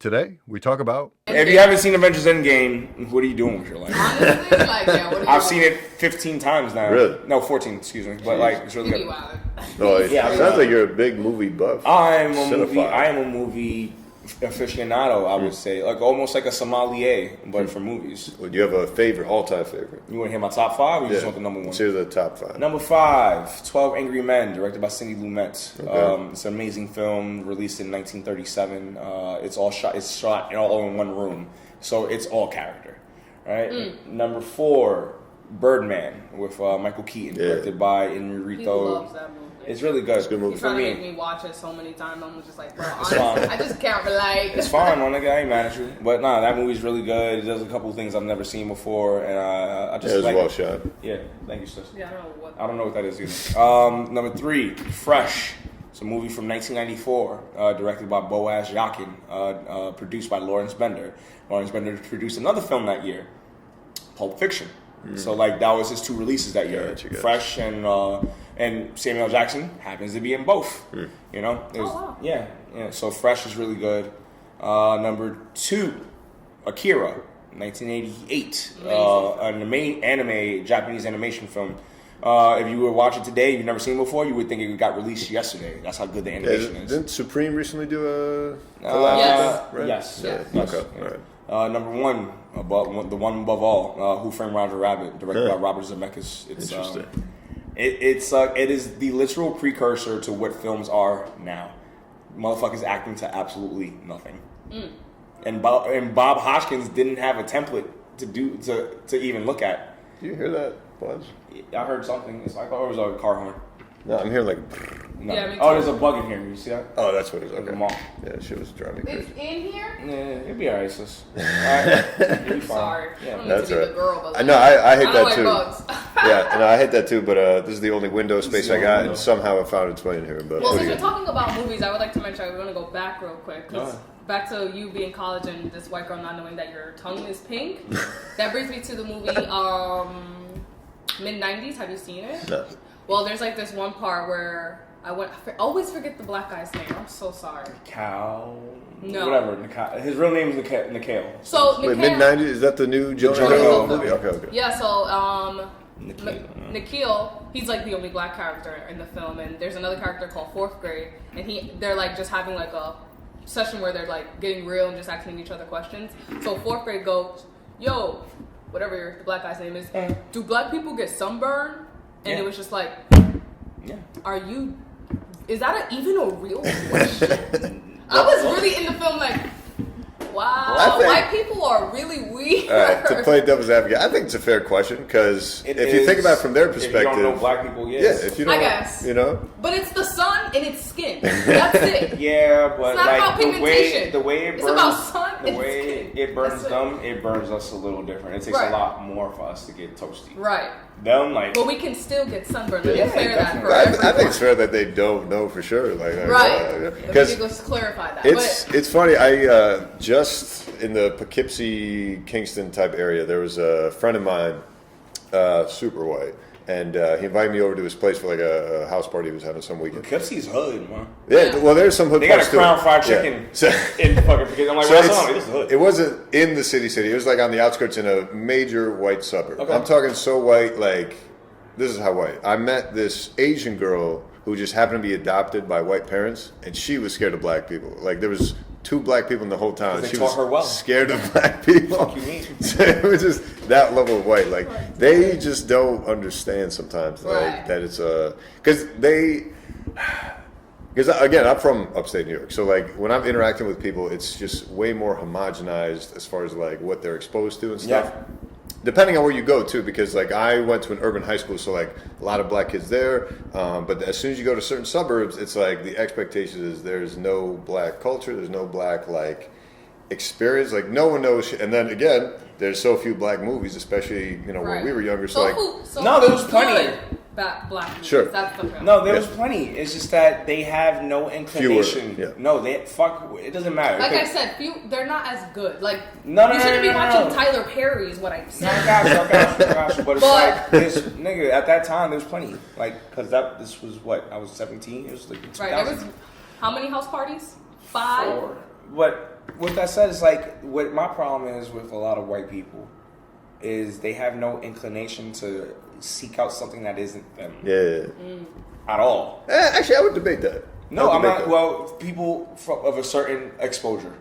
Today, we talk about... If you haven't seen Avengers Endgame, what are you doing with your life? Honestly, like, yeah, what are you I've seen it 15 times now. Really? No, 14, excuse me. But, like, it's really good. Oh, it Yeah, sounds like you're a big movie buff. I am a Cinephile. movie aficionado, I would say. Like, almost like a sommelier, but for movies. Well, do you have a favorite, all-time favorite? You want to hear my top five, or you just want the number one? Consider the top five. Number 5, 12 Angry Men, directed by Sidney Lumet. Okay. It's an amazing film, released in 1937. It's shot all in one room, so it's all character, right? Number 4, Birdman with Michael Keaton, directed by Inarritu. People loves that movie. It's really good. It's a good movie. You're trying for to me. make me watch it so many times. I'm just like, bro, It's honestly, fine. I just can't relate. It's fine, my nigga. I ain't mad at you. But nah, that movie's really good. It does a couple of things I've never seen before, and I just It was like well it. shot. Yeah, thank you, sis. Yeah, I don't know what that is either. Number 3, Fresh. It's a movie from 1994, directed by Boaz Yakin, produced by Lawrence Bender. Lawrence Bender produced another film that year, Pulp Fiction. So like that was his 2 releases that year. Gotcha. Fresh and Samuel Jackson happens to be in both. You know, it was, wow. yeah. So Fresh is really good. Number 2, Akira, 1988, an anime Japanese animation film. If you were watching today, you've never seen it before, you would think it got released yesterday. That's how good the animation is. Didn't Supreme recently do a collab Yes. with that, right? Yes. Yeah. Yes. Okay, all right. Number 1, the one above all, Who Framed Roger Rabbit, directed by Robert Zemeckis. It's Interesting. It is the literal precursor to what films are now. Motherfuckers acting to absolutely nothing. And Bob Hoskins didn't have a template to even look at. Do you hear that buzz? I heard something. It's like, oh, it was a car horn. No, I'm hearing like... No. Yeah, me too. Oh, there's a bug in here. You see that? Oh, that's what it is. Okay. The mall. Yeah, shit was driving me It's crazy. in here? Yeah, it'll be alright, sis. Alright, you'll be fine. Sorry. I Yeah, don't need that's to be right. the girl, but I know, I hate I that like too. bugs. Yeah, no, I hate that too, but this is the only window space the I only got, window. and somehow I found its way in here. But Well, what since do we're you talking about movies, I would like to mention, we're going to go back real quick. 'Cause Go ahead. back to you being in college and this white girl not knowing that your tongue is pink. That brings me to the movie mid-90s. Have you seen it? No. Well, there's like this one part where I always forget the black guy's name. I'm so sorry. Cow. No. Whatever. His real name is Nikhil. So Wait, Nikhil- mid-90s? Is that the new Jonah Jonah Hill Hill movie? film. Okay. Yeah, so Nikhil. Nikhil, he's like the only black character in the film, and there's another character called Fourth Grade, and they're like just having like a session where they're like getting real and just asking each other questions. So Fourth Grade goes, "Yo, whatever the black guy's name is, do black people get sunburn?" And Yeah. it was just like, Yeah. is that even a real question? I was really in the film like, wow, I think- white people are really weird. All right, to play devil's advocate, I think it's a fair question, because if you think about it from their perspective... If you don't know black people, yeah, yes. if you don't I guess. you know... But it's the sun and it's skin. That's it. Yeah, but It's not like about pigmentation. the way it It's burns, about sun the and way skin. it burns That's it. them, it burns us a little different. It takes Right. a lot more for us to get toasty. Right. Them like But we can still get sunburned. Let me Yeah, clear that for definitely. I think everyone. it's fair that they don't know for sure. Right. Let me Because just clarify that. it's funny. I just in the Poughkeepsie, Kingston type area, there was a friend of mine, super white, and he invited me over to his place for like a house party he was having some weekend. Poughkeepsie's hood, man. Yeah, well, there's some hood. They got a parts to Crown it. Fried Yeah. Chicken So- in fucking Poughkeepsie. I'm like, So what's it's- on? This is hood. it wasn't in the city. It was like on the outskirts in a major white suburb. Okay. I'm talking so white, like, this is how white. I met this Asian girl who just happened to be adopted by white parents, and she was scared of black people. Like, there was 2 black people in the whole town. They She taught was her well. scared of black people. Fuck you mean? So it was just that level of white. Like, they just don't understand sometimes, like, Right. that it's a... Because again, I'm from upstate New York, so like when I'm interacting with people, it's just way more homogenized as far as like what they're exposed to and stuff. Yeah. Depending on where you go too, because like I went to an urban high school, so like a lot of black kids there. But as soon as you go to certain suburbs, it's like the expectation is there's no black culture, there's no black like experience, like no one knows. And then again, there's so few black movies, especially when Right. we were younger. So like, No, there was plenty. Black movies. Sure. That's the film. No, there Yeah. was plenty. It's just that they have no inclination. Fewer, yeah. No, they fuck. It doesn't matter. Like I said, they're not as good. Like No, you shouldn't be no, watching no. Tyler Perry, is what I'm No, saying. I got you. But it's But- like this nigga at that time. There was plenty. Like because this was what I was 17. It was like the 2000s. Right. There was how many house parties? 5. 4. But with that said, it's like what my problem is with a lot of white people is they have no inclination to seek out something that isn't them. Yeah. At all. Actually, I would debate that. No, I'm not. Well, people of a certain exposure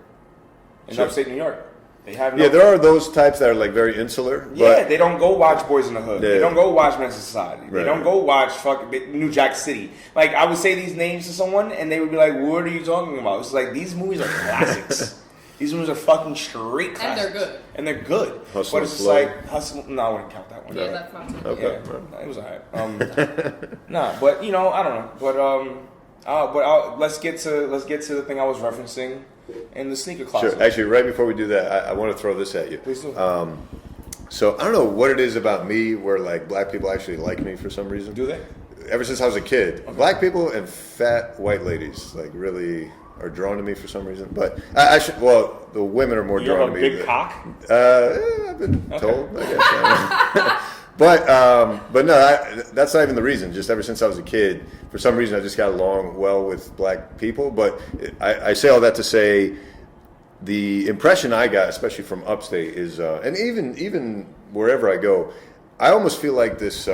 in Sure. upstate New York, they have. No, Yeah, there are those types that are like very insular. Yeah, But they don't go watch Boys in the Hood. Yeah. They don't go watch Men's Society. They Right. don't go watch fucking New Jack City. Like I would say these names to someone, and they would be like, "What are you talking about?" It's like these movies are classics. These movies are fucking straight classics, And they're good. And they're good. Hustle but it's and just Flow. like Hustle. No, I wouldn't count that one. Yeah, that's not too Okay. Yeah, it was alright. Nah, but you know, I don't know. But let's get to the thing I was referencing in the sneaker closet. Sure. Actually, right before we do that, I want to throw this at you. Please do. So I don't know what it is about me where like black people actually like me for some reason. Do they? Ever since I was a kid, black people and fat white ladies like really are drawn to me for some reason. But I should. Well, the women are more You drawn have to a me. big cock. I've been told. I guess. But no, that's not even the reason. Just ever since I was a kid, for some reason, I just got along well with black people. But I say all that to say, the impression I got, especially from upstate, is, and even wherever I go, I almost feel like this